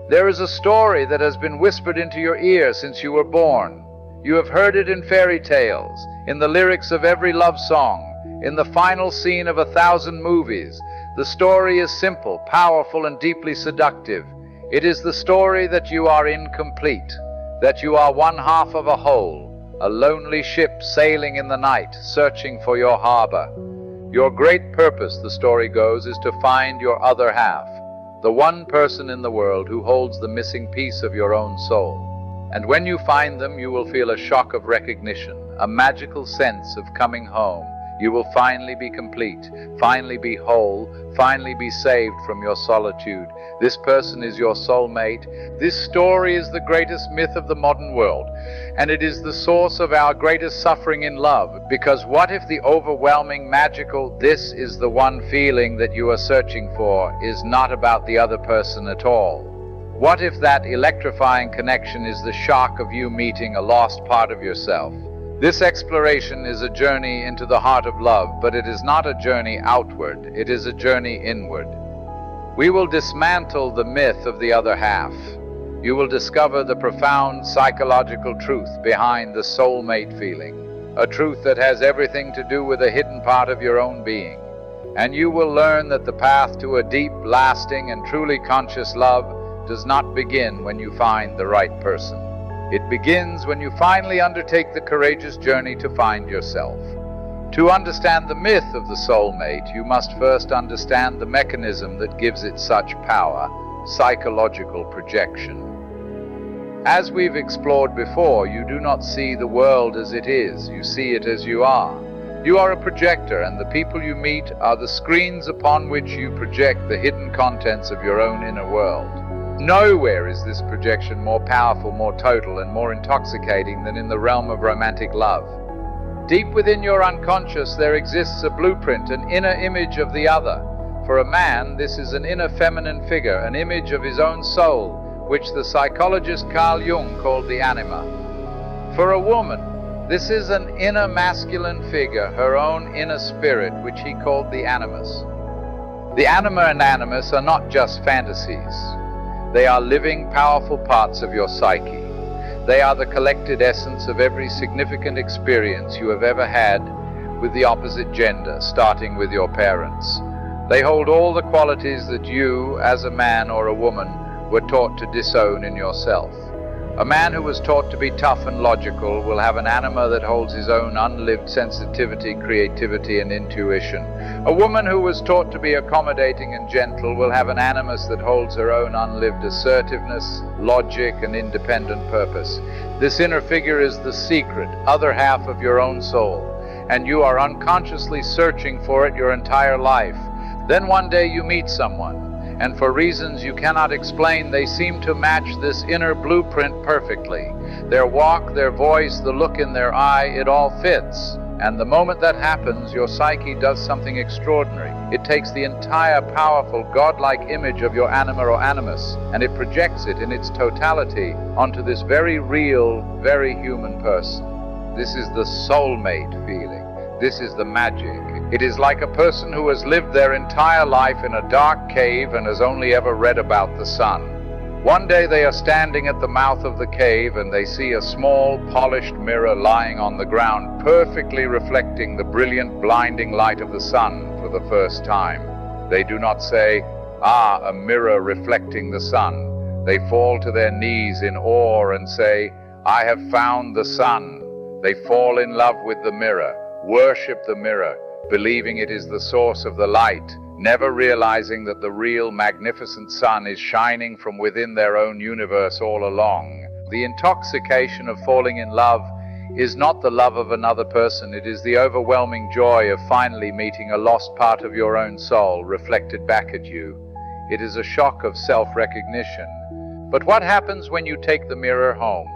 There is a story that has been whispered into your ear since you were born. You have heard it in fairy tales, in the lyrics of every love song, in the final scene of 1,000 movies. The story is simple, powerful, and deeply seductive. It is the story that you are incomplete, that you are one half of a whole, a lonely ship sailing in the night, searching for your harbor. Your great purpose, the story goes, is to find your other half, the one person in the world who holds the missing piece of your own soul. And when you find them, you will feel a shock of recognition, a magical sense of coming home. You will finally be complete, finally be whole, finally be saved from your solitude. This person is your soulmate. This story is the greatest myth of the modern world, and it is the source of our greatest suffering in love. Because what if the overwhelming, magical, this is the one feeling that you are searching for is not about the other person at all? What if that electrifying connection is the shock of you meeting a lost part of yourself? This exploration is a journey into the heart of love, but it is not a journey outward, it is a journey inward. We will dismantle the myth of the other half. You will discover the profound psychological truth behind the soulmate feeling, a truth that has everything to do with a hidden part of your own being. And you will learn that the path to a deep, lasting, and truly conscious love does not begin when you find the right person. It begins when you finally undertake the courageous journey to find yourself. To understand the myth of the soulmate, you must first understand the mechanism that gives it such power, psychological projection. As we've explored before, you do not see the world as it is, you see it as you are. You are a projector, and the people you meet are the screens upon which you project the hidden contents of your own inner world. Nowhere is this projection more powerful, more total, and more intoxicating than in the realm of romantic love. Deep within your unconscious there exists a blueprint, an inner image of the other. For a man, this is an inner feminine figure, an image of his own soul, which the psychologist Jung called the Anima. For a woman, this is an inner masculine figure, her own inner spirit, which he called the Animus. The Anima and Animus are not just fantasies. They are living, powerful parts of your psyche. They are the collected essence of every significant experience you have ever had with the opposite gender, starting with your parents. They hold all the qualities that you, as a man or a woman, were taught to disown in yourself. A man who was taught to be tough and logical will have an anima that holds his own unlived sensitivity, creativity, and intuition. A woman who was taught to be accommodating and gentle will have an animus that holds her own unlived assertiveness, logic, and independent purpose. This inner figure is the secret, other half of your own soul, and you are unconsciously searching for it your entire life. Then one day you meet someone, and for reasons you cannot explain, they seem to match this inner blueprint perfectly. Their walk, their voice, the look in their eye, it all fits. And the moment that happens, your psyche does something extraordinary. It takes the entire powerful, godlike image of your anima or animus, and it projects it in its totality onto this very real, very human person. This is the soulmate feeling. This is the magic. It is like a person who has lived their entire life in a dark cave and has only ever read about the sun. One day they are standing at the mouth of the cave and they see a small, polished mirror lying on the ground, perfectly reflecting the brilliant, blinding light of the sun for the first time. They do not say, "Ah, a mirror reflecting the sun." They fall to their knees in awe and say, "I have found the sun." They fall in love with the mirror, worship the mirror, believing it is the source of the light, never realizing that the real magnificent sun is shining from within their own universe all along. The intoxication of falling in love is not the love of another person, it is the overwhelming joy of finally meeting a lost part of your own soul reflected back at you. It is a shock of self-recognition. But what happens when you take the mirror home?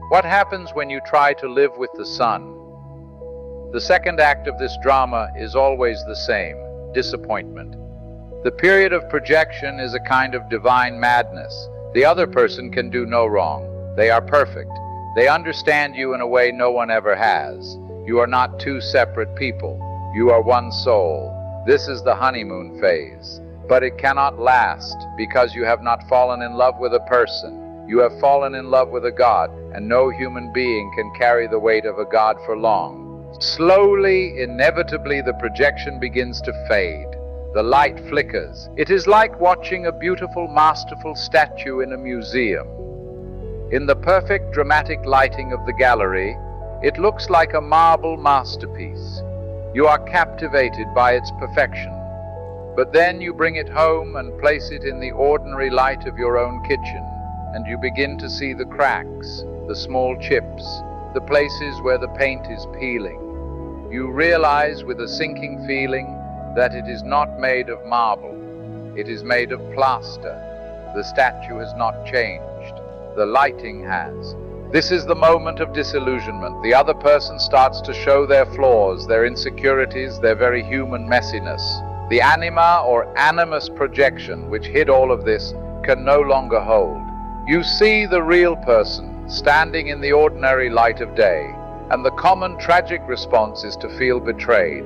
What happens when you try to live with the sun? The second act of this drama is always the same: disappointment. The period of projection is a kind of divine madness. The other person can do no wrong. They are perfect. They understand you in a way no one ever has. You are not two separate people. You are one soul. This is the honeymoon phase. But it cannot last because you have not fallen in love with a person. You have fallen in love with a God, and no human being can carry the weight of a God for long. Slowly, inevitably, the projection begins to fade. The light flickers. It is like watching a beautiful, masterful statue in a museum. In the perfect dramatic lighting of the gallery, it looks like a marble masterpiece. You are captivated by its perfection. But then you bring it home and place it in the ordinary light of your own kitchen, and you begin to see the cracks, the small chips, the places where the paint is peeling. You realize with a sinking feeling that it is not made of marble. It is made of plaster. The statue has not changed. The lighting has. This is the moment of disillusionment. The other person starts to show their flaws, their insecurities, their very human messiness. The anima or animus projection, which hid all of this, can no longer hold. You see the real person standing in the ordinary light of day, and the common tragic response is to feel betrayed.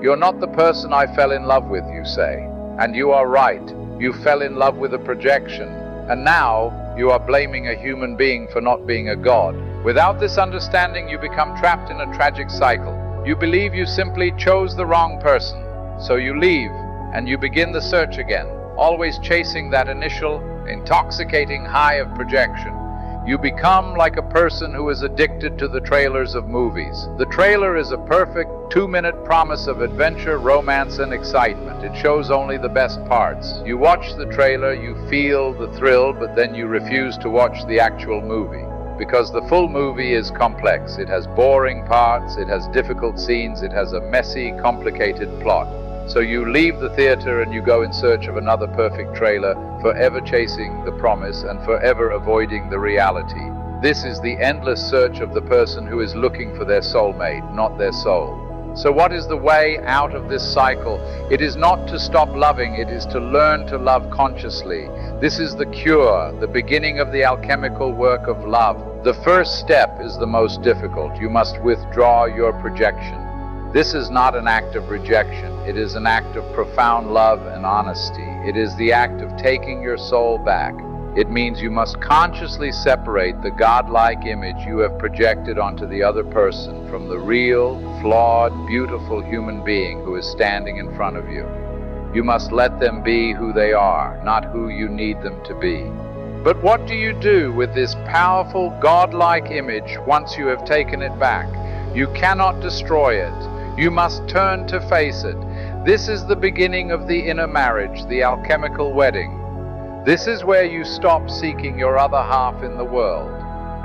You're not the person I fell in love with, you say. And you are right. You fell in love with a projection, and now you are blaming a human being for not being a god. Without this understanding, you become trapped in a tragic cycle. You believe you simply chose the wrong person. So you leave, and you begin the search again, always chasing that initial, intoxicating high of projection. You become like a person who is addicted to the trailers of movies. The trailer is a perfect 2-minute promise of adventure, romance, and excitement. It shows only the best parts. You watch the trailer, you feel the thrill, but then you refuse to watch the actual movie. Because the full movie is complex. It has boring parts, it has difficult scenes, it has a messy, complicated plot. So you leave the theater and you go in search of another perfect trailer, forever chasing the promise and forever avoiding the reality. This is the endless search of the person who is looking for their soulmate, not their soul. So what is the way out of this cycle? It is not to stop loving, it is to learn to love consciously. This is the cure, the beginning of the alchemical work of love. The first step is the most difficult. You must withdraw your projection. This is not an act of rejection. It is an act of profound love and honesty. It is the act of taking your soul back. It means you must consciously separate the godlike image you have projected onto the other person from the real, flawed, beautiful human being who is standing in front of you. You must let them be who they are, not who you need them to be. But what do you do with this powerful, godlike image once you have taken it back? You cannot destroy it. You must turn to face it. This is the beginning of the inner marriage, the alchemical wedding. This is where you stop seeking your other half in the world,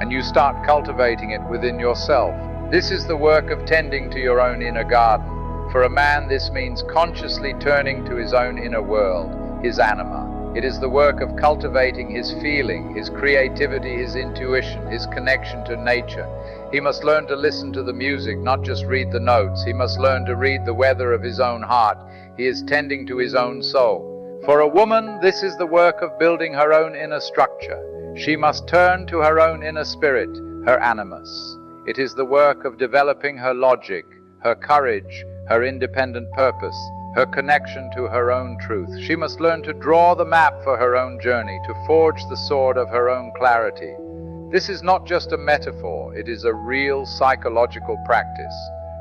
and you start cultivating it within yourself. This is the work of tending to your own inner garden. For a man, this means consciously turning to his own inner world, his anima. It is the work of cultivating his feeling, his creativity, his intuition, his connection to nature. He must learn to listen to the music, not just read the notes. He must learn to read the weather of his own heart. He is tending to his own soul. For a woman, this is the work of building her own inner structure. She must turn to her own inner spirit, her animus. It is the work of developing her logic, her courage, her independent purpose, her connection to her own truth. She must learn to draw the map for her own journey, to forge the sword of her own clarity. This is not just a metaphor, it is a real psychological practice.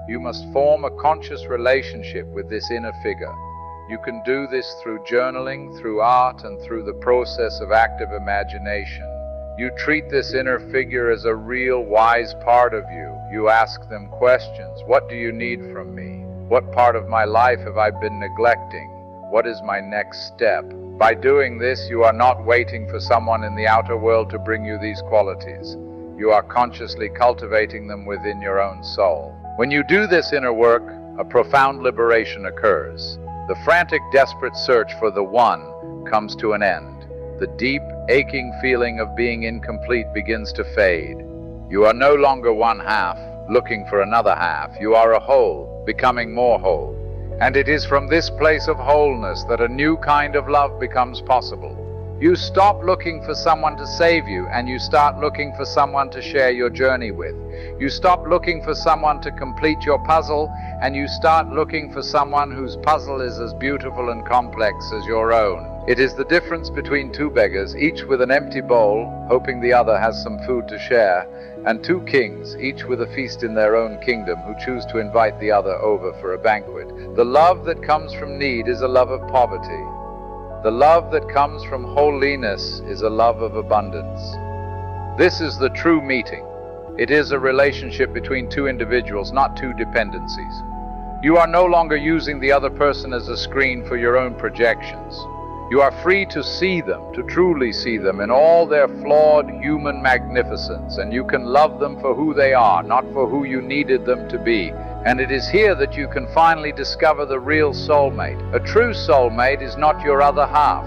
You must form a conscious relationship with this inner figure. You can do this through journaling, through art, and through the process of active imagination. You treat this inner figure as a real wise part of you. You ask them questions. What do you need from me? What part of my life have I been neglecting? What is my next step? By doing this, you are not waiting for someone in the outer world to bring you these qualities. You are consciously cultivating them within your own soul. When you do this inner work, a profound liberation occurs. The frantic, desperate search for the one comes to an end. The deep, aching feeling of being incomplete begins to fade. You are no longer one half, looking for another half. You are a whole, becoming more whole. And it is from this place of wholeness that a new kind of love becomes possible. You stop looking for someone to save you, and you start looking for someone to share your journey with. You stop looking for someone to complete your puzzle, and you start looking for someone whose puzzle is as beautiful and complex as your own. It is the difference between two beggars, each with an empty bowl, hoping the other has some food to share, and two kings, each with a feast in their own kingdom, who choose to invite the other over for a banquet. The love that comes from need is a love of poverty. The love that comes from holiness is a love of abundance. This is the true meeting. It is a relationship between two individuals, not two dependencies. You are no longer using the other person as a screen for your own projections. You are free to see them, to truly see them in all their flawed human magnificence, and you can love them for who they are, not for who you needed them to be. And it is here that you can finally discover the real soulmate. A true soulmate is not your other half.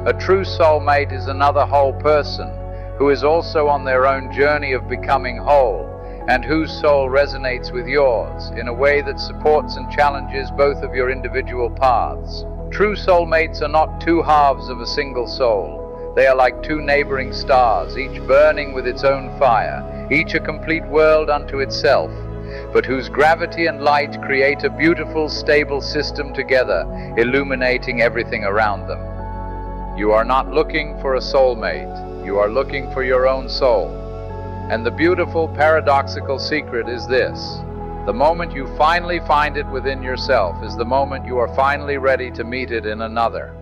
A true soulmate is another whole person who is also on their own journey of becoming whole, and whose soul resonates with yours in a way that supports and challenges both of your individual paths. True soulmates are not two halves of a single soul. They are like two neighboring stars, each burning with its own fire, each a complete world unto itself, but whose gravity and light create a beautiful, stable system together, illuminating everything around them. You are not looking for a soulmate. You are looking for your own soul. And the beautiful, paradoxical secret is this: the moment you finally find it within yourself is the moment you are finally ready to meet it in another.